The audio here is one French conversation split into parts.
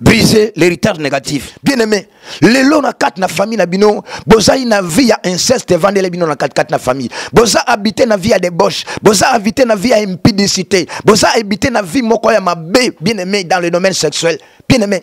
briser l'héritage négatif. Bien aimé, les lots na quatre na famille na bino, boza na vie à inceste vendre les bino na quatre na famille. Boza habiter na vie à débauche, boza habiter na vie à impudicité, boza habiter na vie moko ya mabe, bien aimé, dans le domaine sexuel. Bien aimé,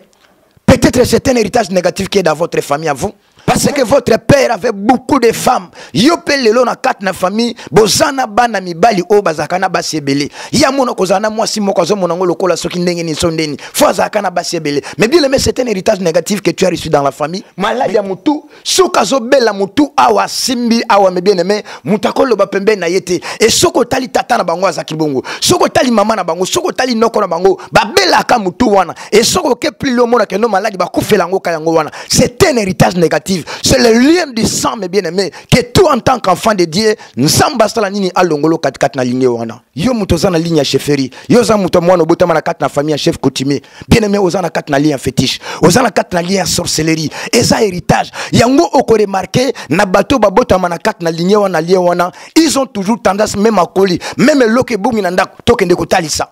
peut-être c'est un héritage négatif qui est dans votre famille à vous. Parce que votre père avait beaucoup de femmes. Yopé lelo na quatre na famille. Bozana bana mibali o bazakana basebele. Ya mono kozana moi si moko zo monango lokola soki ndenge ni sondeni. Fo zakana basebele. Mais bien aimé, c'est un héritage négatif que tu as reçu dans la famille. Malade ya mutu, sokazo bela mutu awa simbi awa me bien aimé, mutakolo ba pembe na yete. Et soko tali tata na bango azaki bongo. Soko tali mama na bango, soko tali noko na bango. Ba bela ka mutu wana. Et soko ke plus le mona ke no malade ba kufelango kayango wana. C'est un héritage négatif. C'est le lien du sang, mes bien-aimés, que toi en tant qu'enfant de Dieu, nous sommes bastala nini alongolo kat na ligne wana. Yo mutoza na ligne chefferie, yo za muto mwana botama na kat na famille chef coutumier. Bien-aimé ozana kat na ligne fétiche, ozana kat na ligne sorcellerie. Et ça héritage, yango oko remarqué na bato babotama na kat na ligne wana, ils ont toujours tendance même à coller, même loke boumi nanda tokende kotalisa.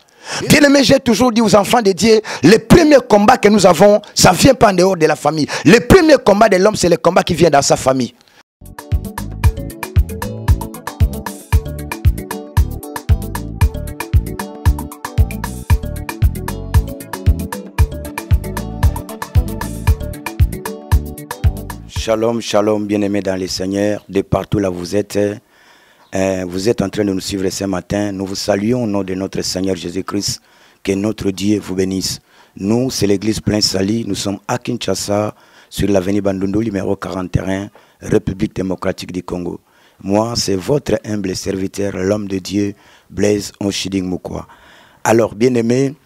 Bien aimé, j'ai toujours dit aux enfants de Dieu, le premier combat que nous avons, ça ne vient pas en dehors de la famille. Le premier combat de l'homme, c'est le combat qui vient dans sa famille. Shalom, shalom, bien-aimés dans le Seigneur, de partout là vous êtes en train de nous suivre ce matin. Nous vous saluons au nom de notre Seigneur Jésus-Christ. Que notre Dieu vous bénisse. Nous, c'est l'église Plein Sali. Nous sommes à Kinshasa, sur l'avenue Bandundu, numéro 41, République démocratique du Congo. Moi, c'est votre humble serviteur, l'homme de Dieu, Blaise Onshiding Mukwa. Alors, bien-aimés,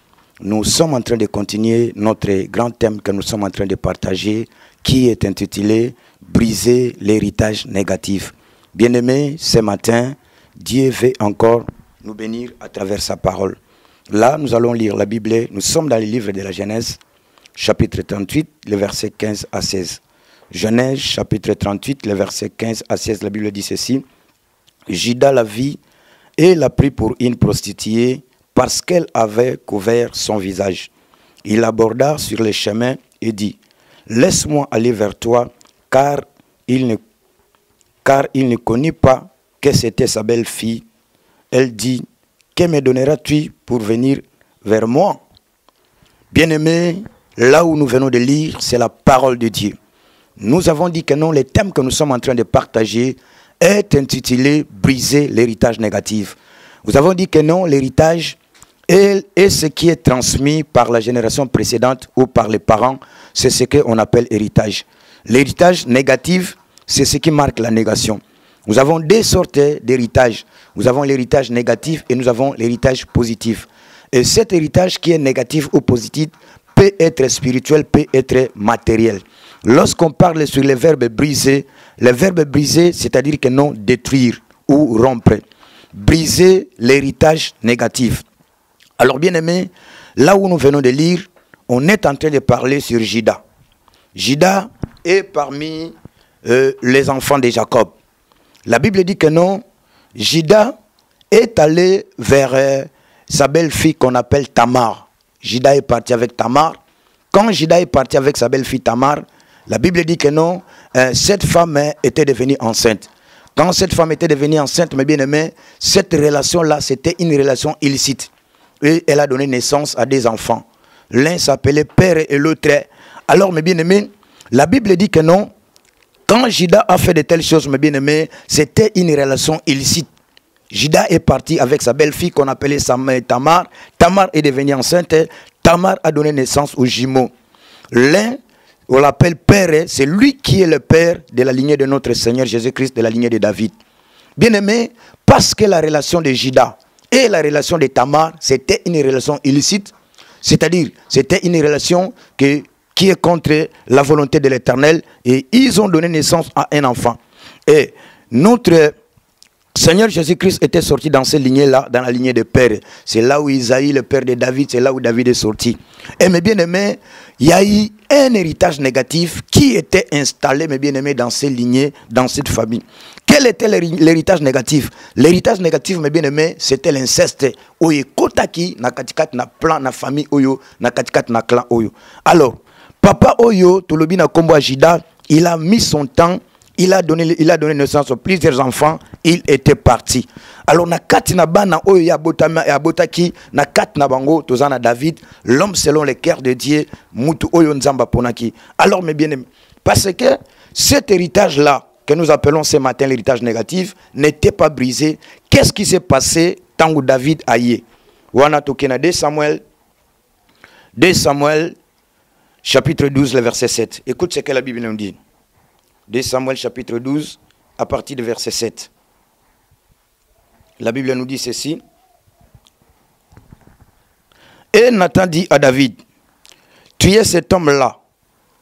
nous sommes en train de continuer notre grand thème que nous sommes en train de partager, qui est intitulé « Briser l'héritage négatif ». Bien-aimés, ce matin, Dieu veut encore nous bénir à travers sa parole. Là, nous allons lire la Bible. Nous sommes dans le livre de la Genèse, chapitre 38, le verset 15 à 16. Genèse, chapitre 38, le verset 15 à 16, la Bible dit ceci. Juda la vit et l'a pris pour une prostituée parce qu'elle avait couvert son visage. Il l'aborda sur le chemin et dit, « Laisse-moi aller vers toi, car il ne connut pas que c'était sa belle-fille. » Elle dit, « Que me donneras-tu pour venir vers moi ?» Bien-aimés, là où nous venons de lire, c'est la parole de Dieu. Nous avons dit que non, le thème que nous sommes en train de partager est intitulé « Briser l'héritage négatif ». Nous avons dit que non, l'héritage est ce qui est transmis par la génération précédente ou par les parents, c'est ce qu'on appelle héritage. L'héritage négatif, c'est ce qui marque la négation. Nous avons deux sortes d'héritage. Nous avons l'héritage négatif et nous avons l'héritage positif. Et cet héritage qui est négatif ou positif peut être spirituel, peut être matériel. Lorsqu'on parle sur le verbe briser, c'est-à-dire que non, détruire ou rompre. Briser l'héritage négatif. Alors bien aimé, là où nous venons de lire, on est en train de parler sur Juda. Juda est parmi les enfants de Jacob. La Bible dit que non, Juda est allé vers sa belle-fille qu'on appelle Tamar. Juda est parti avec Tamar. Quand Juda est parti avec sa belle-fille Tamar, la Bible dit que non, cette femme était devenue enceinte. Quand cette femme était devenue enceinte, mes bien-aimés, cette relation-là, c'était une relation illicite. Et elle a donné naissance à des enfants. L'un s'appelait père et l'autre. Alors, mes bien-aimés, la Bible dit que non, quand Juda a fait de telles choses, mes bien-aimés, c'était une relation illicite. Juda est parti avec sa belle-fille qu'on appelait Tamar. Tamar est devenue enceinte. Tamar a donné naissance aux jumeaux. L'un, on l'appelle père, c'est lui qui est le père de la lignée de notre Seigneur Jésus-Christ, de la lignée de David. Bien-aimés, parce que la relation de Juda et la relation de Tamar, c'était une relation illicite, c'est-à-dire c'était une relation qui est contre la volonté de l'Éternel, et ils ont donné naissance à un enfant. Et notre Seigneur Jésus-Christ était sorti dans cette lignée-là, dans la lignée de père. C'est là où Isaïe, le père de David, c'est là où David est sorti. Et mes bien-aimés, il y a eu un héritage négatif qui était installé, mes bien-aimés, dans ces lignées, dans cette famille. Quel était l'héritage négatif? L'héritage négatif, mes bien-aimés, c'était l'inceste. Oye kotaki na katikat na plan na famille oyo, na katikat na clan oyo. Alors, papa oyo, tolobi na kombo Ajida, il a mis son temps, il a donné naissance à plusieurs enfants, il était parti. Alors, na kat na bana oyo ya botaki, na kat na bango, tozana David, l'homme selon le cœur de Dieu, mutu oyo nzamba ponaki. Alors, mes bien-aimés, parce que cet héritage-là, que nous appelons ce matin l'héritage négatif, n'était pas brisé. Qu'est-ce qui s'est passé tant que David a yé? Wana tokena 2 Samuel, chapitre 12, le verset 7. Écoute ce que la Bible nous dit. 2 Samuel, chapitre 12, à partir du verset 7. La Bible nous dit ceci. Et Nathan dit à David, tu es cet homme-là,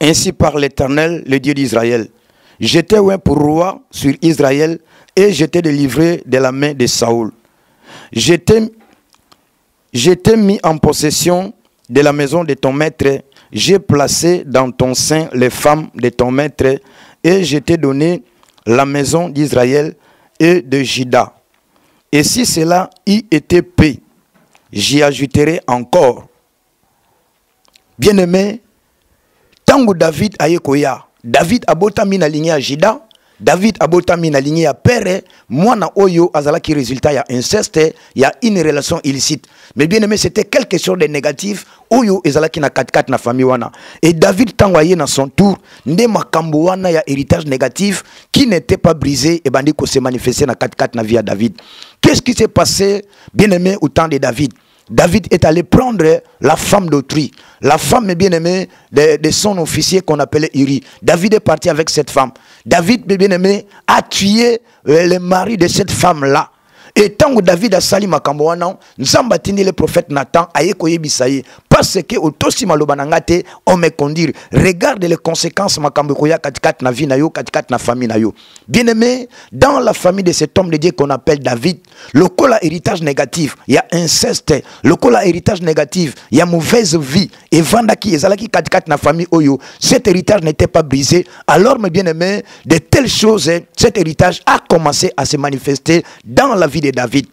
ainsi par l'Éternel, le Dieu d'Israël. J'étais oint pour roi sur Israël et j'étais délivré de la main de Saoul. J'étais mis en possession de la maison de ton maître. J'ai placé dans ton sein les femmes de ton maître et je t'ai donné la maison d'Israël et de Juda. Et si cela y était paix, j'y ajouterai encore. Bien-aimé, tango David ayekoya. David abotami na lignée à Jida, David abotami na lignée à Père, moi na oyo azala qui résultat ya inceste, il y a une relation illicite. Mais bien aimé, c'était quelque chose de négatif, oyo ezala qui na 4-4 na famille wana. Et David tangoye na son tour, nde makambo wana ya héritage négatif qui n'était pas brisé et bandi ko se manifester na 4-4 na vie à David. Qu'est-ce qui s'est passé, bien aimé, au temps de David? David est allé prendre la femme d'autrui. La femme, bien-aimée, de son officier qu'on appelait Uri. David est parti avec cette femme. David, bien-aimé, a tué le mari de cette femme-là. Et tant que David a sali makambo wana, nzambatini le prophète Nathan a yekoye bisaye parce que autosi malobanangate on me conduire. Regarde les conséquences makambo koya katikat na vie na yo, katikat na famille na yo. Bien-aimé, dans la famille de cet homme de Dieu qu'on appelle David, le kola héritage négatif, il y a inceste, le kola héritage négatif, il y a mauvaise vie et vandaki ezalaki katikat na famille oyo. Cet héritage n'était pas brisé. Alors mes bien-aimés, de telles choses, cet héritage a commencé à se manifester dans la vie de David.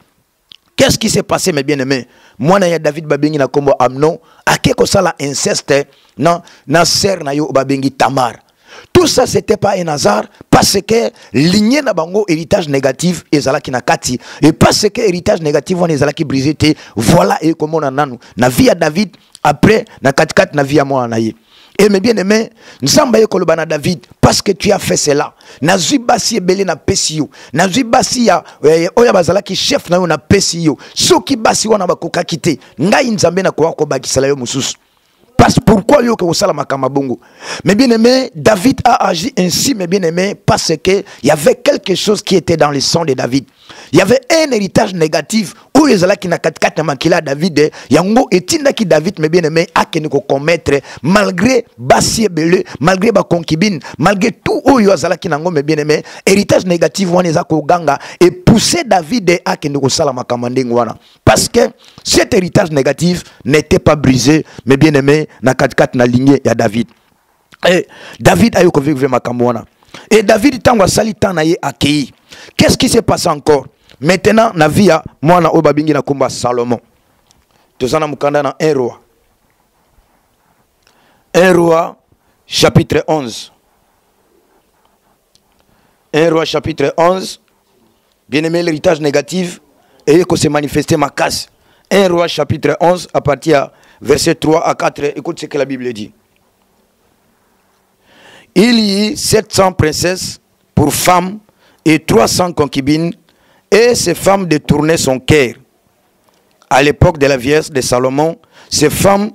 Qu'est-ce qui s'est passé, mes bien-aimés? Moi, na David babengi na kombo Amnon, akeko sala inceste, na sœur na yo babengi Tamar. Tout ça, c'était pas un hasard parce que lignée na bango héritage négatif ezalaki na kati et parce que héritage négatif on ezalaki brisé te voilà et comment on a nanu na vie à David après na kati na vie à moi na ye. Et mes bien-aimés, Nzamba yekoloba na David, parce que tu as fait cela. Nazui basi ebele na pesi yo. Nazui basi ya oya bazala ki chef na yo na pesi yo. Soki basi wana bakoka kite. Ngai Nzambe na kwa ko bakisala yo mususu. Parce pourquoi yo ke osala makama bongo. Mais bien-aimés, David a agi ainsi, mes bien-aimés, parce que il y avait quelque chose qui était dans le sang de David. Il y avait un héritage négatif où les ala qui na katikati na makila David yango etinda ki David mes bien-aimés a que nous commettre malgré basi ebele, malgré ba concubine, malgré tout oyo azala ki nango mes bien-aimés, héritage négatif wana eza ko ganga et pousser David a que nous sala makamande ngwana parce que cet héritage négatif n'était pas brisé mes bien-aimés na katikati na lignée ya David. Et David a eu vivre makambo wana. Et David tango sali tana ye akei. Qu'est-ce qui s'est passé encore? Maintenant, na via moi na obabingi na kumba Salomon. Tozana mukanda na 1 roi. 1 roi chapitre 11. 1 roi chapitre 11. Bien-aimé, l'héritage négatif et que se manifester ma casse. 1 roi chapitre 11 à partir verset 3 à 4. Écoute ce que la Bible dit. Il y eut 700 princesses pour femmes et 300 concubines, et ces femmes détournaient son cœur. À l'époque de la vieillesse de Salomon, ces femmes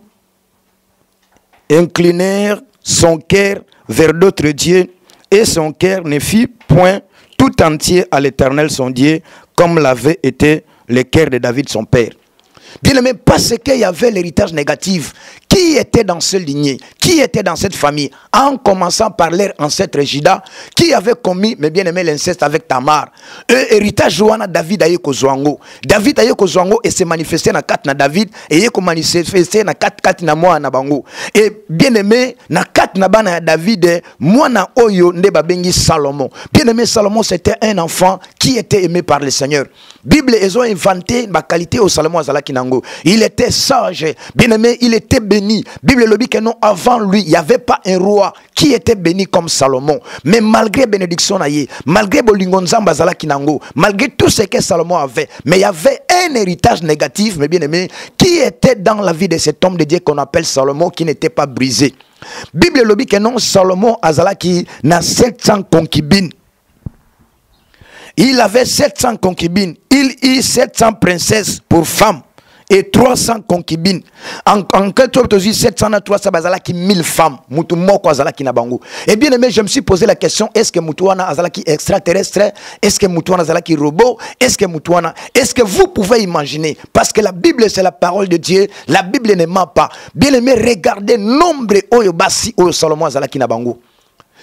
inclinèrent son cœur vers d'autres dieux, et son cœur ne fit point tout entier à l'Éternel son Dieu, comme l'avait été le cœur de David son père. Bien aimé, parce qu'il y avait l'héritage négatif. Qui était dans ce lignée? Qui était dans cette famille? En commençant par leur ancêtre Juda, qui avait commis, mais bien aimé, l'inceste avec Tamar. Héritage Joana David aye kozwango. David aye kozwango et s'est manifesté na kat na David et aye ko manifesté na kat na moi na bango. Et bien aimé, na kat na bana David, moi na oyo nde babengi Salomon. Bien aimé, Salomon c'était un enfant qui était aimé par le Seigneur. Bible, ils ont inventé ma qualité au Salomon Azalaki Nango. Il était sage, bien aimé, il était béni. Bible le dit que non, avant lui, il n'y avait pas un roi qui était béni comme Salomon. Mais malgré bénédiction, malgré Bolingonzamba Azalaki Nango, malgré tout ce que Salomon avait, mais il y avait un héritage négatif, mais bien aimé, qui était dans la vie de cet homme de Dieu qu'on appelle Salomon, qui n'était pas brisé. Bible le dit que non, Salomon Azalaki n'a 700 concubines. Il avait 700 concubines. Il eut 700 princesses pour femmes et 300 concubines. En quelque sorte, 700 à 300 bazalaki 1000 femmes. Moutou moko azalaki na bango. Et bien aimé, je me suis posé la question, est-ce que Moutouana azalaki extraterrestre? Est-ce que Moutouana azalaki robot? Est-ce que Moutouana... Est-ce que vous pouvez imaginer? Parce que la Bible, c'est la parole de Dieu. La Bible ne ment pas. Bien aimé, regardez nombre oyo basi oyo Salomon azalaki na bango.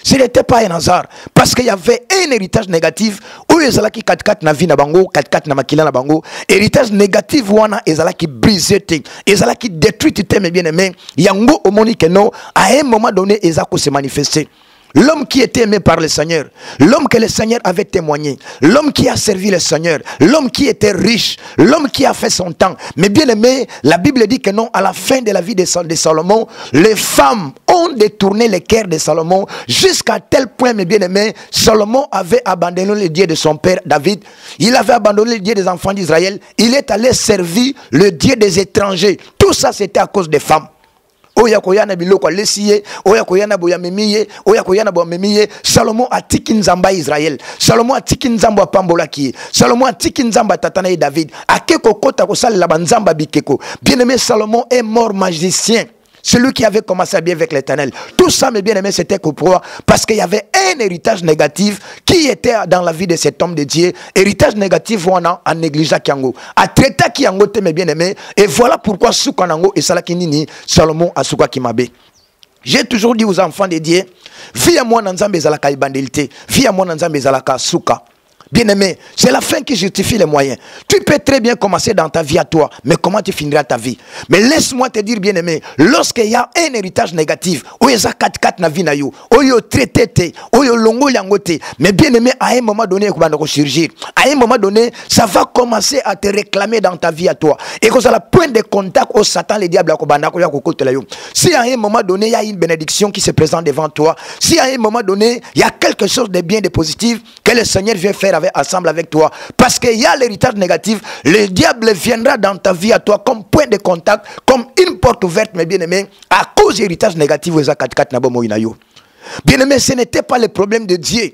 Ce n'était pas un hasard. Parce qu'il y avait un héritage négatif. Où ils allaient qui 4-4 na vie na bango, 4-4 na makila na bango. Héritage négatif, wana, ils allaient qui briser, ils allaient qui détruire, mais bien aimé. Yango au moni que non, à un moment donné, ils allaient se manifester. L'homme qui était aimé par le Seigneur, l'homme que le Seigneur avait témoigné, l'homme qui a servi le Seigneur, l'homme qui était riche, l'homme qui a fait son temps. Mais bien aimé, la Bible dit que non, à la fin de la vie de Salomon, les femmes ont détourné le cœur de Salomon jusqu'à tel point, mais bien aimé, Salomon avait abandonné le Dieu de son père David, il avait abandonné le Dieu des enfants d'Israël, il est allé servir le Dieu des étrangers. Tout ça c'était à cause des femmes. Oya koyana biloko lesiye, oya koyana boya memiye, oya koyana boya memiye. Salomon a tiki nzamba Israël. Salomon a tiki nzamba pambola ki. Salomon a tiki nzamba tatana et David. Akeko kota ko sal la banzamba bikeko. Bien-aimé, Salomon est mort magicien. Celui qui avait commencé à bien avec l'Éternel. Tout ça, mes bien-aimés, c'était pourquoi? Parce qu'il y avait un héritage négatif qui était dans la vie de cet homme de Dieu. Héritage négatif, on a négligé Kiango. A traité Kiango, mes bien-aimés. Et voilà pourquoi Soukanango et Salakinini, Salomon a Souka Kimabe. J'ai toujours dit aux enfants de Dieu, vie à moi Nanzambe Zalaka Ibandelite, vie à moi Nanzambe Zalaka Souka. Bien-aimé, c'est la fin qui justifie les moyens. Tu peux très bien commencer dans ta vie à toi, mais comment tu finiras ta vie? Mais laisse-moi te dire, bien-aimé, lorsqu'il y a un héritage négatif, où il y a 4-4 na vie na yo, où il y a traité, où il y a longo yangote, mais bien-aimé, à un moment donné, à un moment donné, ça va commencer à te réclamer dans ta vie à toi. Et quand ça la point de contact au Satan, le diable, si à un moment donné, il y a une bénédiction qui se présente devant toi, si à un moment donné, il y a quelque chose de bien, de positif, que le Seigneur vient faire ensemble avec toi, parce qu'il y a l'héritage négatif, le diable viendra dans ta vie à toi comme point de contact, comme une porte ouverte, mes bien-aimés, à cause de l'héritage négatif. Bien-aimés, ce n'était pas le problème de Dieu.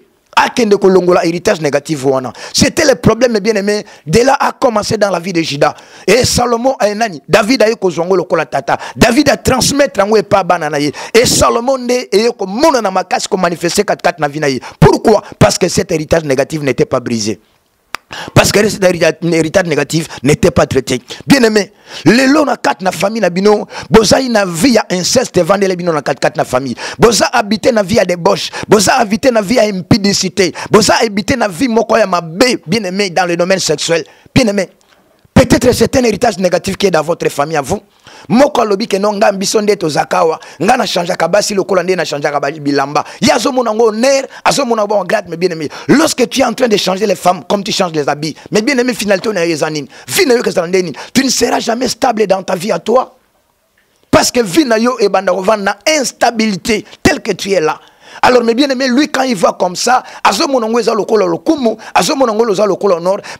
Héritage négatif, c'était le problème, bien aimé. De là a commencé dans la vie de Juda. Et Salomon a un David a eu tata. David a transmettre en et pas bananaye. Et Salomon a manifesté 4-4 na vinaye. Pourquoi? Parce que cet héritage négatif n'était pas brisé. Parce que cet héritage négatif n'était pas traité. Bien aimé, les lots na 4 na famille na bino, boza ina vie à inceste vendre les bino na 4 na famille. Boza habiter na vie à débauche, boza habiter na vie à impudicité, boza habiter na vie moko ya mabe, bien aimé, dans le domaine sexuel. Bien aimé, peut-être c'est un héritage négatif qui est dans votre famille à vous. Moko lobi ke non nga mbisonde to zakawa nga na chanja kabasi lokola ndé na chanja kabali bilamba yazo monango ner azo monango en grade. Mais bien aimé, lorsque tu es en train de changer les femmes comme tu changes les habits, mais bien aimé, finalité on est yezanin finalement que ça ndeni, tu ne seras jamais stable dans ta vie à toi, parce que vinayo e banda na instabilité telle que tu es là. Alors, mes bien-aimés, lui, quand il va comme ça,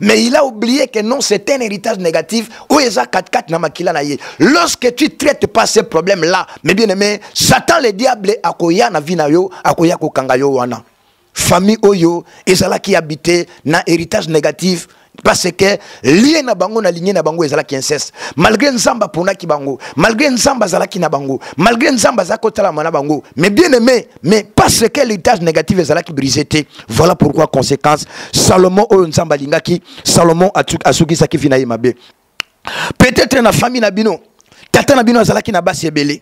mais il a oublié que non, c'est un héritage négatif. Lorsque tu ne traites pas ces problèmes-là, mes bien-aimés, Satan, le diable, akoya na vinayo, akoya ko kangayo wana. Famille oyo, ezala qui habitait na héritage négatif. Parce que lié na bango na lignée na bango ezala qui inceste. Malgré nzamba pona ki bango, malgré nzamba zala ki na bango, malgré nzamba za kotala mana bango, mais bien aimé, mais parce que l'héritage négatif ezala qui brisé. Voilà pourquoi conséquence Salomon o nzamba lingaki, Salomon asuki saki vinayi mabe. Peut-être dans la famille Nabino, tata Nabino azalaki na basi ebele.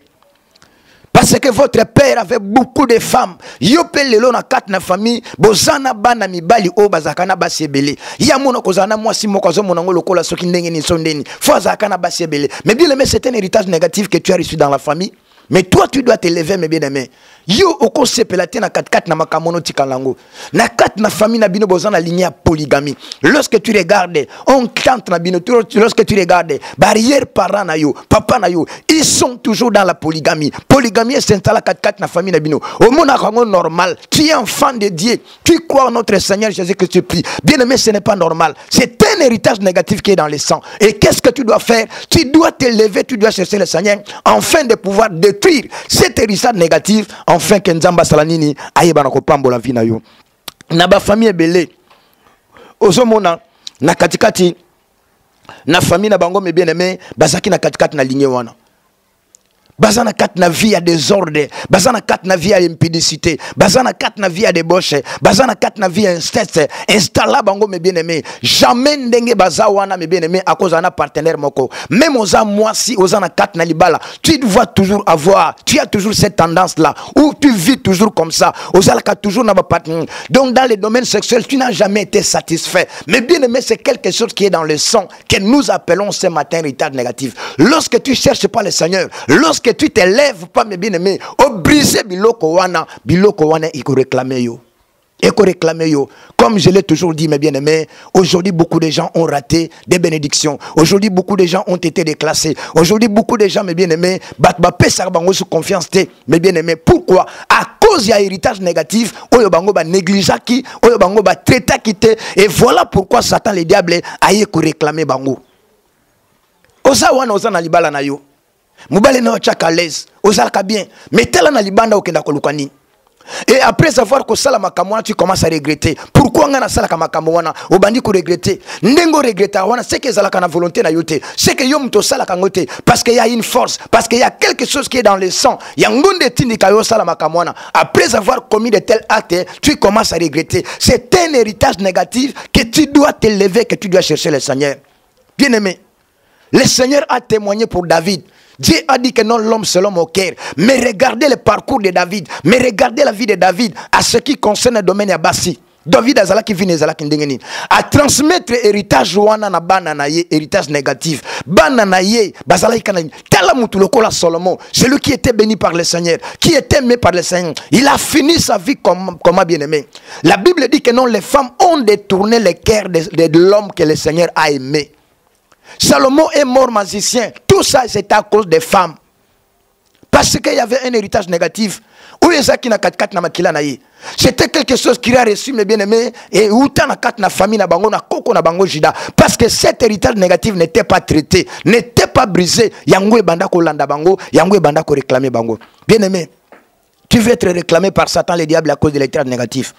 Parce que votre père avait beaucoup de femmes. Yopé lelo na kat na famille, bozana bana mibali o bazakana basi ebele. Ya mona kozana mwasi moko zo monango lokola soki ndenge ni sondeni. Fo azakana basi ebele. Mais bien aimé, c'est un héritage négatif que tu as reçu dans la famille. Mais toi tu dois t'élever mes bien-aimés. Yo oko sepelate na 4 na makamono tikalango. Na 4 na famille na bino bozana lignée à polygamie. Lorsque tu regardes, on tente na bino, lorsque tu regardes, barrière parents na yo, papa na yo, ils sont toujours dans la polygamie. Polygamie c'est installé à 4 na famille na bino. Au monde normal, tu es enfant de Dieu, tu crois en notre Seigneur Jésus que tu pries. Bien-aimé, ce n'est pas normal. C'est un héritage négatif qui est dans le sang. Et qu'est-ce que tu dois faire? Tu dois t'élever, tu dois chercher le Seigneur afin de pouvoir détruire cet héritage négatif. Enfin que Nzamba Salanini aye bana ko pambola vie na yo. Na ba famille belé. Ozomona na katikati na famille na bango me bien aimé, bazaki na katikati na lignée wana. Bazana 4 na vie à désordre, bazana 4 na vie à impudicité, bazana 4 na vie à débauche, bazana 4 na vie à inceste, installa bango me bien aimé. Jamais ndenge bazawana me bien aimé à cause d'un partenaire moko. Même aux moi si aux 4 na libala, tu dois toujours avoir, tu as toujours cette tendance là où tu vis toujours comme ça. Aux alaka toujours na ba partenaire. Donc dans les domaines sexuels, tu n'as jamais été satisfait. Mais bien aimé, c'est quelque chose qui est dans le sang que nous appelons ce matin héritage négatif. Lorsque tu cherches pas le Seigneur, lorsque tu t'élèves pas mes bien-aimés, au briser biloko wana il faut réclamer yo. Comme je l'ai toujours dit mes bien-aimés, aujourd'hui beaucoup de gens ont raté des bénédictions. Aujourd'hui beaucoup de gens ont été déclassés. Aujourd'hui beaucoup de gens mes bien-aimés batba pesa bango sous confiance mes bien-aimés. Pourquoi? À cause y a héritage négatif, oyo bango ba négligaki, oyo bango ba traita kité, et voilà pourquoi Satan le diable aye ko réclamer bango. Oza wana oza na libala na yo. Moubale na chaka à l'aise, ozalaka bien, mais tela na libanda okenda kolukani. Et après avoir que sala makamwana, tu commences à regretter. Pourquoi ngana sala makamwana, obandi ko regretter. Ndengo regretta wana, c'est que zalaka na volonté na yote. C'est que yom to sala kangote parce qu'il y a une force, parce qu'il y a quelque chose qui est dans le sang. Il y a ngonde tindika yo sala makamwana. Après avoir commis de tels actes, tu commences à regretter. C'est un héritage négatif que tu dois t'élever, que tu dois chercher le Seigneur. Bien aimé, le Seigneur a témoigné pour David. Dieu a dit que non l'homme selon mon cœur. Mais regardez le parcours de David. Mais regardez la vie de David à ce qui concerne le domaine Abassi. David azala qui vient azala kindengeni. À transmettre héritage wana na bana na ye, héritage négatif. Bana na ye, bazala ikana. Tala mutu lokola Salomon, celui qui était béni par le Seigneur, qui était aimé par le Seigneur. Il a fini sa vie comme bien aimé. La Bible dit que non, les femmes ont détourné le cœur de l'homme que le Seigneur a aimé. Salomon est mort magicien. Tout ça, c'était à cause des femmes. Parce qu'il y avait un héritage négatif. C'était quelque chose qu'il a reçu, mes bien-aimés. Et où t'as na kat na famille na bango na koko na bango jida. Parce que cet héritage négatif n'était pas traité, n'était pas brisé. Yango e banda ko landa bango, yango e banda ko réclamer bango. Bien-aimé, tu veux être réclamé par Satan, le diable, à cause de l'héritage négatif.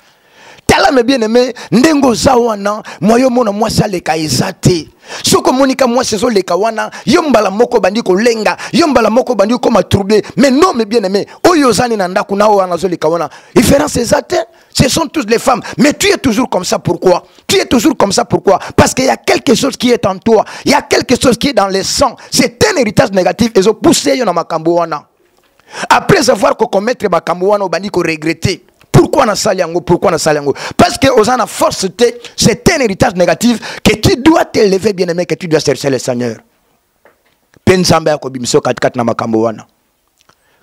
Tala me bien aimé, ndengo zawana, moyo mona moi ça le kaizate. Soko monika moi c'est le kawana, yombala moko bandi ko lenga, yombala moko bandi ko ma troublé. Mais non me bien aimé, oyozani nanda kuna wana zo le kawana. Différence exacte, ce sont tous les femmes. Mais tu es toujours comme ça, pourquoi? Tu es toujours comme ça, pourquoi? Parce qu'il y a quelque chose qui est en toi, il y a quelque chose qui est dans le sang. C'est un héritage négatif et zo poussé yo na makambo wana. Après avoir commettre makambo wana bandi ko regretter. Pourquoi na saliango? Pourquoi na saliango? Parce que aux ana force c'est un héritage négatif que tu dois t'élever bien aimé, que tu dois chercher le Seigneur. Pensamba ya kobimso kat na makambo wana.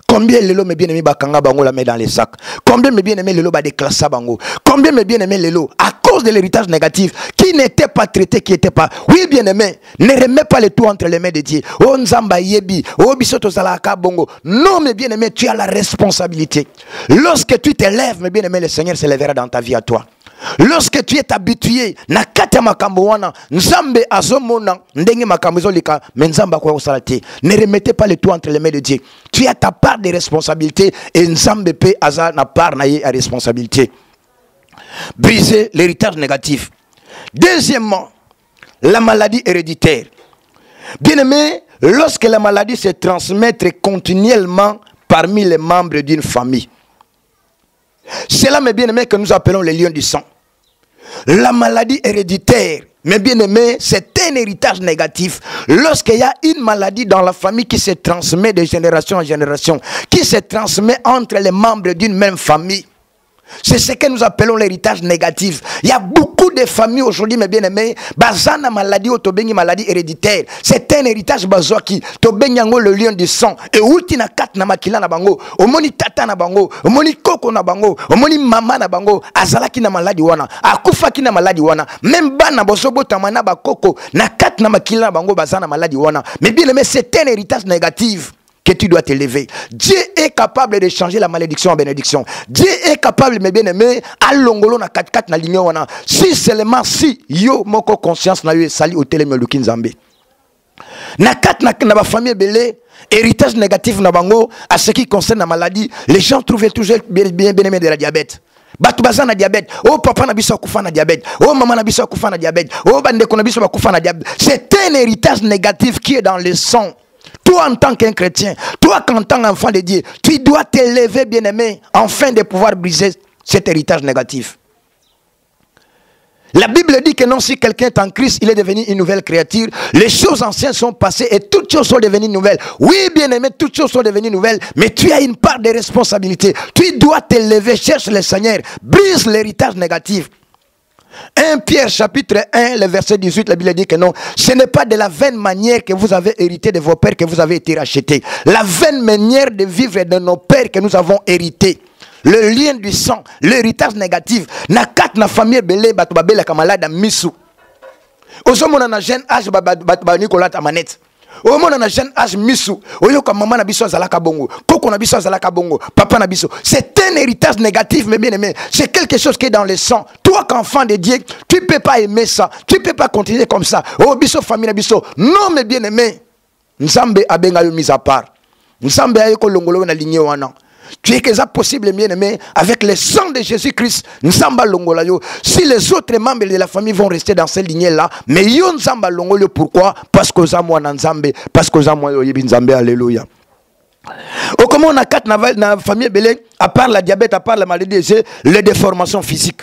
Combien les lots me bien aimé bakanga bango la met dans les sacs. Combien me bien aimé les lots ba déclasse bango. Combien me bien aimé les lots à cause de l'héritage négatif qui n'était pas traité, qui n'était pas. Oui bien aimé, ne remets pas les tout entre les mains de Dieu. Oh nzamba yebi, oh bisoto zalaka bongo. Non mes bien aimé, tu as la responsabilité. Lorsque tu t'élèves, mes bien aimé, le Seigneur se lèvera dans ta vie à toi. Lorsque tu es habitué na kata makambo wana nzambe azomona ndenge makambo zolika menzamba kwa usalate, ne remettez pas les tout entre les mains de Dieu. Tu as ta part de responsabilité et nzambe pe aza na part na ye à responsabilité. Briser l'héritage négatif. Deuxièmement, la maladie héréditaire. Bien aimé, lorsque la maladie se transmet continuellement parmi les membres d'une famille, c'est là, mes bien-aimés, que nous appelons les lions du sang. La maladie héréditaire Mais bien aimé, c'est un héritage négatif. Lorsqu'il y a une maladie dans la famille qui se transmet de génération en génération, qui se transmet entre les membres d'une même famille, c'est ce que nous appelons l'héritage négatif. Il y a beaucoup de familles aujourd'hui, mes bien-aimés, bazana maladie ou tobengi maladie héréditaire. C'est un héritage bazwaki. Tobenyango le lion du sang. Et ulti na kat na makila na bango. Omoni tata na bango. Omoni koko na bango. Omoni mama na bango. Azalaki na maladi wana. Akufaki na maladi wana. Même bana bosobo tamana ba koko. Na kat na makila na bango bazana maladi wana. Mais bien-aimés, c'est un héritage négatif que tu dois t'élever. Dieu est capable de changer la malédiction en bénédiction. Dieu est capable, mes bien-aimés, à l'ongolo na 4-4 na ligne wana. Si seulement si yo moko conscience na yo sali au télé meluki nzambe. Na 4 na ba famille belé, héritage négatif na bango à ce qui concerne la maladie, les gens trouvent toujours bien-aimés de la diabète. Batu baza na diabète. Oh papa na biso akufa na diabète. Oh maman na biso akufa na diabète. Oh bandeko na biso akufa na diabète. C'est un héritage négatif qui est dans le sang. Toi en tant qu'un chrétien, toi en tant qu'enfant de Dieu, tu dois t'élever, bien-aimé, afin de pouvoir briser cet héritage négatif. La Bible dit que non, si quelqu'un est en Christ, il est devenu une nouvelle créature. Les choses anciennes sont passées et toutes choses sont devenues nouvelles. Oui, bien-aimé, toutes choses sont devenues nouvelles, mais tu as une part de responsabilité. Tu dois t'élever, cherche le Seigneur, brise l'héritage négatif. 1 Pierre chapitre 1, le verset 18, la Bible dit que non, ce n'est pas de la vaine manière que vous avez hérité de vos pères que vous avez été rachetés. La vaine manière de vivre de nos pères que nous avons hérité. Le lien du sang, l'héritage négatif. Na kat na famille belé bato babela kamalada misu. Ozomona na jeune âge ba Nicolas Tamanette. Au moment na jeune âge misu, oyoka maman na biso azalaka bongo, koko na biso azalaka bongo, papa na biso. C'est un héritage négatif, mes bien-aimés. C'est quelque chose qui est dans le sang. Toi, qu'enfant de Dieu, tu ne peux pas aimer ça. Tu ne peux pas continuer comme ça. Oh, biso famille na biso. Non, mes bien-aimés. Nzambe abenga yo mis à part. Nzambe ayeko longolo na ligne wana. Tu es que ça possible, bien-aimé, avec le sang de Jésus-Christ, Nzamba Longolayo. Si les autres membres de la famille vont rester dans cette lignée-là, mais yo Nzamba Longolayo, pourquoi? Parce que ça moi Nzambe, parce que ça moi Nzambe, alléluia. Au comment on a 4 dans la famille belé, à part la diabète, à part la maladie, les déformations physiques.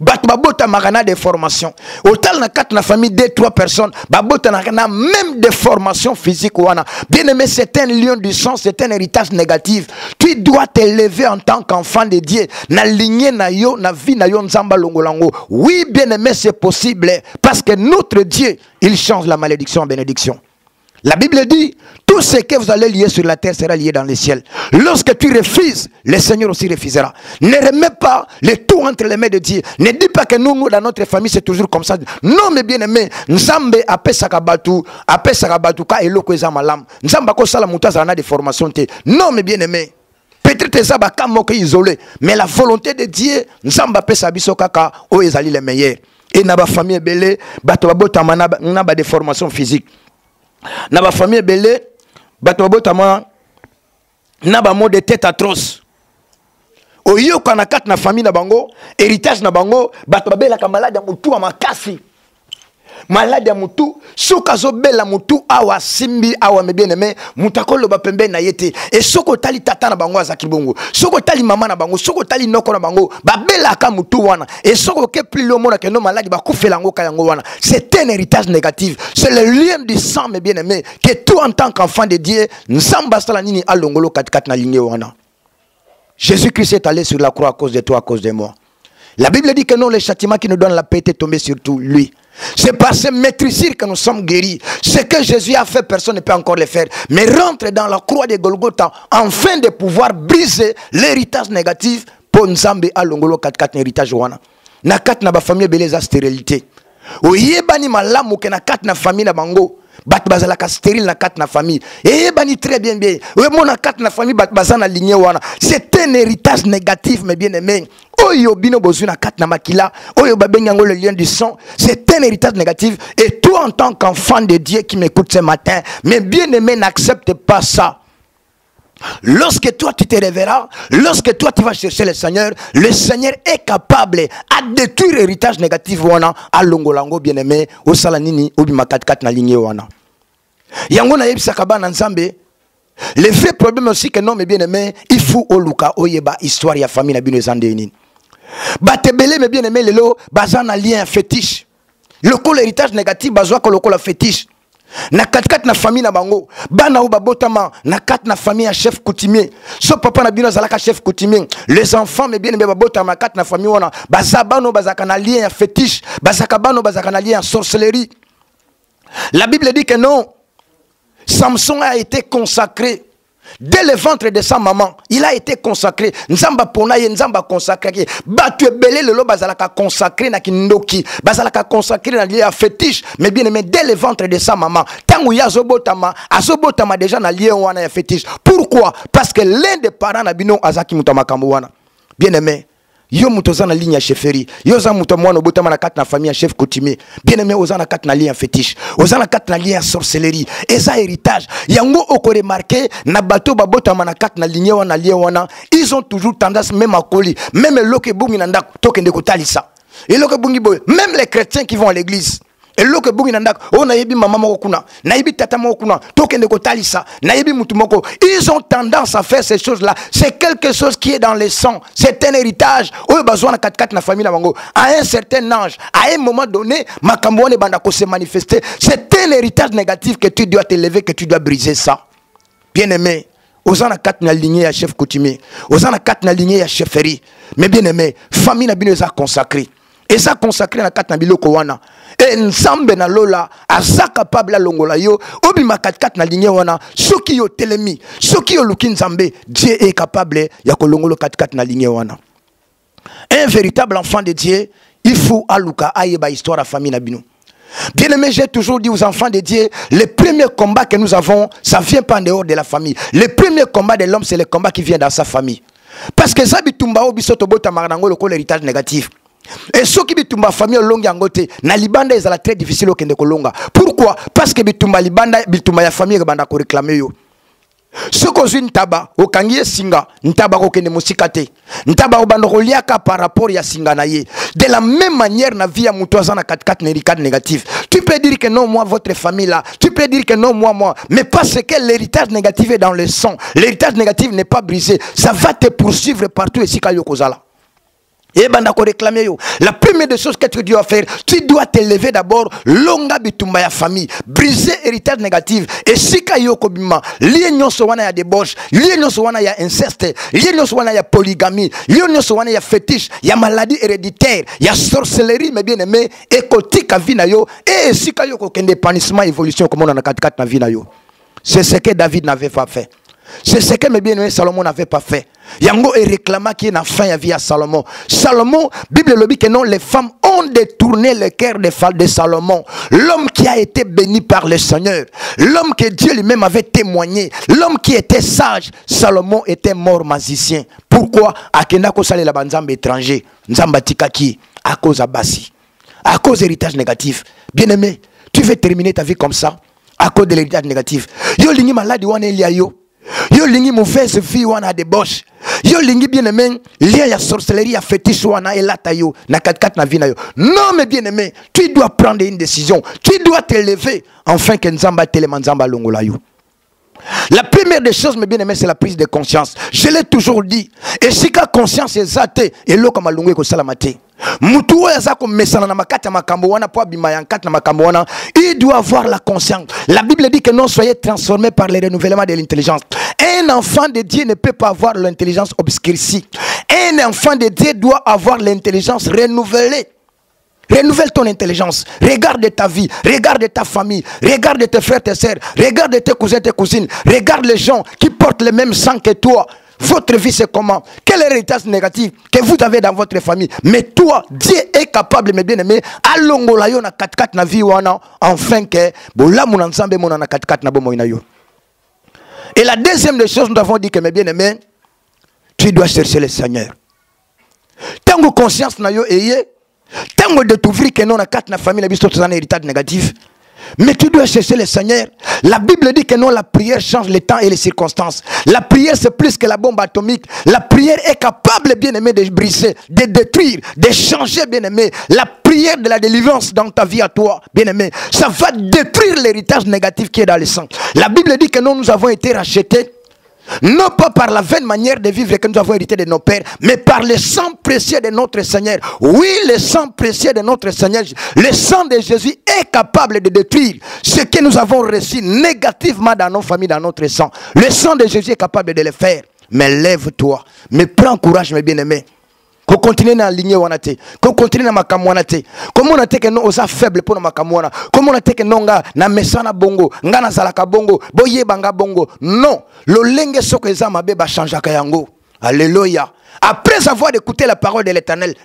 Babota marana des formations. Autant na 4 na famille 2-3 personnes, babota na même des formations physiques wana. Bien aimé, c'est un lion du sang, c'est un héritage négatif. Tu dois t'élever en tant qu'enfant de Dieu. Na lignée na yo, na vie na yo nzamba longolango. Oui, bien aimé, c'est possible parce que notre Dieu, il change la malédiction en bénédiction. La Bible dit, tout ce que vous allez lier sur la terre sera lié dans les ciels. Lorsque tu refuses, le Seigneur aussi refusera. Ne remets pas le tout entre les mains de Dieu. Ne dis pas que nous, dans notre famille, c'est toujours comme ça. Non, mais bien aimé, Nzambe ape sakabatu ka eloko ezamalam. Nzamba ko sala mutaza na de formation te. Non, mais bien aimé. Peut-être ça va kamoke isolé, mais la volonté de Dieu, Nzamba ape sabiso kaka o ezali le meilleur. Et na ba famille belé, bato babota na ba de formation physique. Na ba famille belé bato botama na ba mot de tête atroce oyo kana kat na famille na bango héritage na bango bato babela ka malade ya mutu makasi malade ya mutu soka zo bela mutu awa simbi awa me bien aimé mutakolo ba pembe na yete et soko tali tata na bango azaki bongo soko tali mama na bango soko tali noko na bango babela ka mutu wana et soko ke plus le monde que no malade ba kufela ngo ka yango wana. C'est un héritage négatif. C'est le lien du sang, mes bien-aimés, que toi en tant qu'enfant de Dieu nsamba sala nini alongolo kat na ligne wana. Jésus-Christ est allé sur la croix à cause de toi, à cause de moi. La Bible dit que non, le châtiment qui nous donne la paix est tombé sur tout lui. C'est par ce maîtrisir que nous sommes guéris. Ce que Jésus a fait, personne ne peut encore le faire. Mais rentre dans la croix de Golgotha afin de pouvoir briser l'héritage négatif pour Nzambe alongolo kat héritage wana. Na kat na ba famille beleza stérilité. Oyebani malamu ke na kat na famille na bango. Bat bazala ka stérile na kat na famille. Oyebani très bien bien. Oyemo na kat na famille bat bazana lignée wana. C'est un héritage négatif, mes bien-aimés. Oyo bino bozu na kat na makila. Oyo babengango le lien du sang. C'est un héritage négatif. Et toi en tant qu'enfant de Dieu qui m'écoute ce matin, mes bien-aimés, n'accepte pas ça. Lorsque toi tu te réveilleras, lorsque toi tu vas chercher le Seigneur est capable à détruire l'héritage négatif wana à longolango bien-aimé au salanini au bimakat na ligne wana. Yango na yebisaka ba na Nzambe. Le vrai problème aussi que non mais bien-aimé, il faut oluka oyeba histoire ya famille na bino ezandeni. Batebele mais bien-aimé lelo bazana lien fétiche. Le héritage négatif, bazwa ko lokola fétiche. Na kat na famille na bango. Bana ou babotama, na kat na famille à chef coutumier. So papa na bino zalaka chef coutumier. Les enfants, mais bien babotama kat na famille wana. Bazabano bazaka na lien à fétiche. Bazakabano bazaka na lien à sorcellerie. La Bible dit que non. Samson a été consacré. Dès le ventre de sa maman, il a été consacré. Nzamba ponaye, nzamba consacré. Batu ebele lelo bazalaka consacré na kindoki. Bazalaka consacré na lié à fétiche. Mais bien aimé, dès le ventre de sa maman, tangu ya zobotama, azobotama déjà na lié wana ya fétiche. Pourquoi? Parce que l'un des parents na bino azaki mutama kamwana. Bien aimé. Yo mutoza na ligne ya chefferie. Yo za muto mwana botama na kat na famille chef coutumier. Bien aimé oza na kat na ligne ya fétiche. Oza na kat na ligne ya sorcellerie. Eza héritage. Yango oko remarqué na bateau babotama na kat na ligne wana lié wana. Ils ont toujours tendance même à coller. Même loke bungi na ndako tokende kotalisa. Et loke bungi boy. Même les chrétiens qui vont à l'église. Et loke bungi na ndako o na yebi mama moko kuna. Na yebi tata moko kuna. Tokende kotalisa. Na yebi mutu moko. Ils ont tendance à faire ces choses-là. C'est quelque chose qui est dans le sang. C'est un héritage. Oyo bazwa na kat na famille na bango. À un certain âge, à un moment donné, makambo ne banda ko se manifester. C'est un héritage négatif que tu dois t'élever, que tu dois briser ça. Bien-aimé, ozana kat na lignée à chef coutumier. Ozana kat na lignée à chefferie. Mais bien-aimé, famille na bino za consacré. Et ça consacré na kat na biloko wana. Et nsambe na lola aza capable la longola yo obima kat na lignée wana soki yo telemi soki yo luki nzambe Dieu est capable ya kolongolo kat na lignée wana. Un véritable enfant de Dieu, il faut aluka ayeba histoire à famille na bino. Bien aimé, j'ai toujours dit aux enfants de Dieu, le premier combat que nous avons, ça vient pas en dehors de la famille. Le premier combat de l'homme, c'est le combat qui vient dans sa famille. Parce que ça bitumba obisoto bota marango le l'héritage négatif. Et ceux qui bitumba famille longue yangote na libanda ezala très difficile okende kolonga. Pourquoi? Parce que bitumba libanda bitumba ya famille banda ko réclamer yo. Ce que ntaba okangie singa ntaba kokende musikate ntaba obanda koliaka par rapport ya singa na ye. De la même manière na vie ya mutu azana kat négatif. Tu peux dire que non moi votre famille là, tu peux dire que non moi, mais parce que l'héritage négatif est dans le sang. L'héritage négatif n'est pas brisé, ça va te poursuivre partout ici ka yokozala. Et la première des choses que tu dois faire, tu dois t'élever d'abord longa bitumba ya famille, briser héritage négatif. Et si kayoko bima, lienyo sowana ya débauche, lienyo sowana ya inceste, lienyo sowana ya polygamie, lienyo sowana ya fétiche, ya maladie héréditaire, ya sorcellerie, mais bien aimé, ekotika vina yo, et si kayoko kende épanouissement évolution comme on a kat na vina yo. C'est ce que David n'avait pas fait. C'est ce que mes bien-aimés Salomon n'avait pas fait. Yango et réclama qui est en fin à vie à Salomon. Salomon, Bible le dit que non, les femmes ont détourné le cœur de Salomon. L'homme qui a été béni par le Seigneur. L'homme que Dieu lui-même avait témoigné. L'homme qui était sage. Salomon était mort magicien. Pourquoi? Akenako sale la banzambe étranger. Nzamba tikaki. À cause abassi. À cause héritage négatif. Bien-aimé, tu veux terminer ta vie comme ça? À cause de l'héritage négatif. Yo lingi maladi wane elia yo. Yo lingi mauvaise vie wana débauche. Yo lingi bien aimé lien ya sorcellerie ya fétiche wana elata yo na kat na vie na yo. Non mais bien aimé, tu dois prendre une décision. Tu dois te lever afin que nzamba telema nzamba longola yo. La première des choses, mes bien-aimés, c'est la prise de conscience. Je l'ai toujours dit. Et si la conscience est zate, et l'eau comme alungwe ko salamate. Mutu yaza ko mesana na makata makambo wana po bima yankat na makambo wana, il doit avoir la conscience. La Bible dit que non soyez transformés par le renouvellement de l'intelligence. Un enfant de Dieu ne peut pas avoir l'intelligence obscurcie. Un enfant de Dieu doit avoir l'intelligence renouvelée. Renouvelle ton intelligence. Regarde ta vie. Regarde ta famille. Regarde tes frères, tes sœurs. Regarde tes cousins, tes cousines. Regarde les gens qui portent le même sang que toi. Votre vie, c'est comment? Quel héritage négatif que vous avez dans votre famille? Mais toi, Dieu est capable, mes bien-aimés, à l'ongolayo na kat na vie wana, enfin que, bola mon ensemble mon na kat na bomo inayo. Et la deuxième des choses, nous avons dit que, mes bien-aimés, tu dois chercher le Seigneur. Tango conscience na yo eye, tango de t'ouvrir que non na kat na famille, la vie c'est un héritage négatif. Mais tu dois chercher le Seigneur. La Bible dit que non, la prière change les temps et les circonstances. La prière, c'est plus que la bombe atomique. La prière est capable, bien-aimé, de briser, de détruire, de changer, bien-aimé. La prière de la délivrance dans ta vie à toi, bien-aimé, ça va détruire l'héritage négatif qui est dans le sang. La Bible dit que non, nous avons été rachetés. non pas par la vaine manière de vivre que nous avons hérité de nos pères, mais par le sang précieux de notre Seigneur. Oui, le sang précieux de notre Seigneur, le sang de Jésus est capable de détruire ce que nous avons reçu négativement dans nos familles, dans notre sang. Le sang de Jésus est capable de le faire. Mais lève-toi, mais prends courage, mes bien-aimés. Qu'on continue dans la lignée wanate, qu'on continue dans ma kamwanate. Comment on a été que nous sommes faibles pour ma kamwana? Comment on a été que nous na mesana bongo, ngana salaka bongo, boye banga bongo? Non, le lenge sokweza mabe ba chanja kayango. Alléluia. Après avoir écouté la parole de l'Éternel,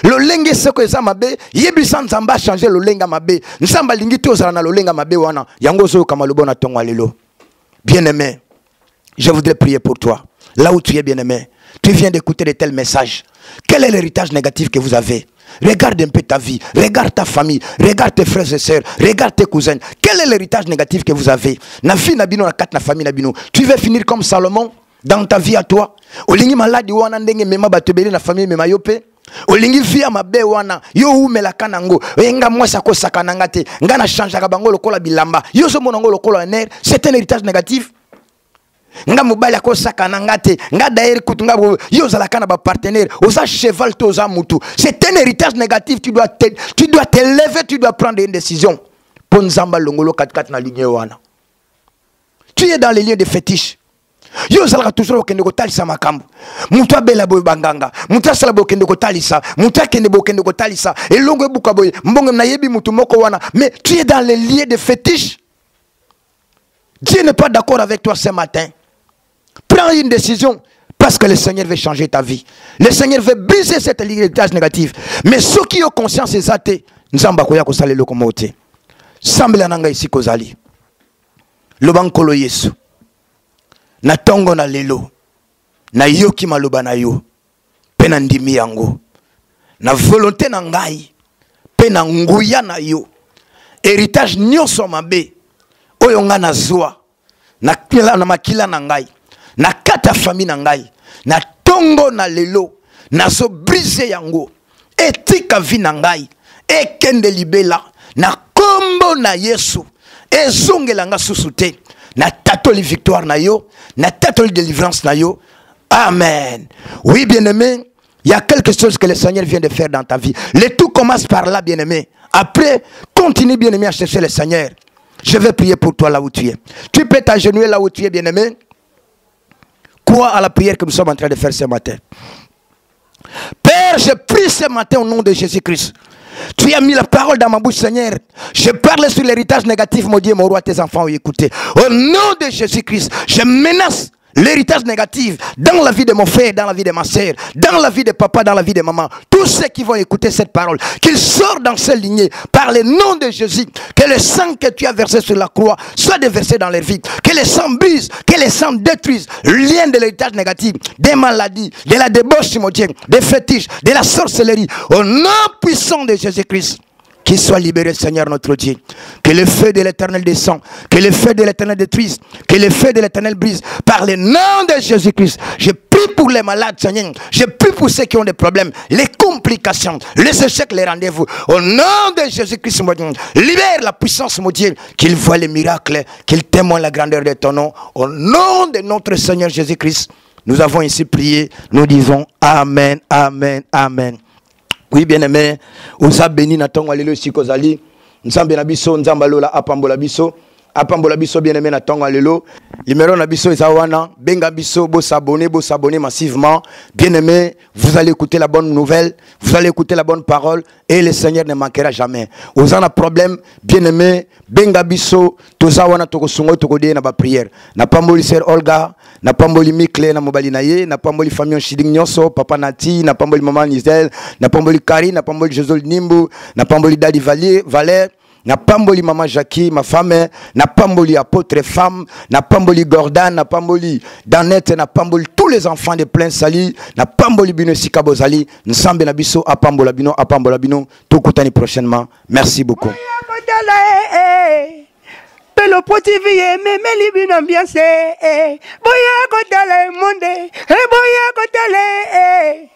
le lenge sokweza mabe, yebisan zamba changer le lenga mabe. Nsamba lingi tozala na le lenga mabe wana. Yango zo kamalubona tongo alelo. Bien-aimé, je voudrais prier pour toi. Là où tu es, bien-aimé, tu viens d'écouter de tels messages. Quel est l'héritage négatif que vous avez? Regarde un peu ta vie, regarde ta famille, regarde tes frères et sœurs, regarde tes cousins. Quel est l'héritage négatif que vous avez? Na vie nabino na kat na famille nabino. Tu veux finir comme Salomon dans ta vie à toi? Olingi maladi wana ndenge mema batebeli na famille mema yope. Olingi via mabe wana yo umela kanango enga mwasa ko sakananga te ngana changea bango lokola bilamba yo zo monango lokola ner. C'est un héritage négatif. Nga mobali akosaka nanga te nga d'ailleurs kutunga yo zalaka na ba partenaire oza cheval to oza mutu. C'est un héritage négatif. Tu dois te lever, tu dois prendre une décision. Ponzamba longolo 4-4 na ligne wana. Tu es dans les lieux de fétiche. Yo zalaka toujours okende ko talisa makambo. Mutu abela boy banganga. Mutu asala boy okende ko talisa. Mutu akende boy okende ko talisa. Elongo ebuka boy mbongo na yebi mutu moko wana. Mais tu es dans les lieux de fétiche. Dieu n'est pas d'accord avec toi ce matin. Prends une décision parce que le Seigneur veut changer ta vie. Le Seigneur veut briser cet héritage négatif. Mais ceux qui ont conscience de ça, Nzamba koya ko salelo ko mote. Sambela nanga isi kozali. Lobankolo Yesu. Na tongo na lelo. Na yoki maloba na yo. Pe na ndimi yango. Na volonté na ngai. Pe na nguya na yo. Héritage nyonso mabe. Oyo nga na zwa. Na makila na ngai. Na kata famille na ngai. Na tongo na lelo. Na so brise yango. Etika vi na ngai. Ekende libela. Na kombo na Yesu. Ezongela nga susute. Na tatoli victoire na yo. Na tatoli délivrance na yo. Amen. Oui, bien-aimé. Il y a quelque chose que le Seigneur vient de faire dans ta vie. Le tout commence par là, bien-aimé. Après, continue, bien-aimé, à chercher le Seigneur. Je vais prier pour toi là où tu es. Tu peux t'agenouiller là où tu es, bien-aimé. Crois à la prière que nous sommes en train de faire ce matin. Père, je prie ce matin au nom de Jésus-Christ. Tu as mis la parole dans ma bouche, Seigneur. Je parle sur l'héritage négatif, mon Dieu, mon roi, tes enfants ont écouté. Au nom de Jésus-Christ, je menace l'héritage négatif dans la vie de mon frère, dans la vie de ma soeur, dans la vie de papa, dans la vie de maman. Tous ceux qui vont écouter cette parole, qu'ils sortent dans cette lignée par le nom de Jésus. Que le sang que tu as versé sur la croix soit déversé dans leur vie. Que le sang brise, que le sang détruise le lien de l'héritage négatif, des maladies, de la débauche, mon Dieu, des fétiches, de la sorcellerie. Au nom puissant de Jésus-Christ. Qu'il soit libéré, Seigneur notre Dieu. Que le feu de l'Éternel descend. Que le feu de l'Éternel détruise. Que le feu de l'Éternel brise. Par le nom de Jésus-Christ. Je prie pour les malades, Seigneur. Je prie pour ceux qui ont des problèmes. Les complications. Les échecs, les rendez-vous. Au nom de Jésus-Christ, mon Dieu. Libère la puissance, mon Dieu. Qu'il voit les miracles. Qu'il témoigne la grandeur de ton nom. Au nom de notre Seigneur Jésus-Christ. Nous avons ici prié. Nous disons Amen, Amen, Amen. Oui, bien-aimé, oza béni na tongo alelo sikozali, nzambe na biso nzamba lola apambola biso bien-aimé na tongo alelo. Numéro na biso eza wana, benga biso bo s'abonner massivement. Bien-aimé, vous allez écouter la bonne nouvelle, vous allez écouter la bonne parole et le Seigneur ne manquera jamais. Oza na problème, bien-aimé, benga biso toza wana toko sungo toko de na ba prière. Na pamboli sœur Olga, na pamboli Mikle na mobali na ye, na pamboli famille Shiding Nyonso, papa Nati, na pamboli maman Nizel, na pamboli Kari, na pamboli Josol Nimbu, na pamboli Dadi Valère, na pamboli maman Jackie, ma femme, na pamboli apôtre femme, na pamboli Gordon, na pamboli Danette, na pamboli tous les enfants de plein sali, na pamboli bino sikabozali, nsambe na biso apambola bino, tokutani prochainement. Merci beaucoup. Pelo potivier, meme libin ambiance, boya kotale monde, boya kotale,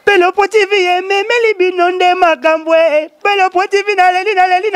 pelo potivier, meme libin onde makambwe, pelo potivi naleli.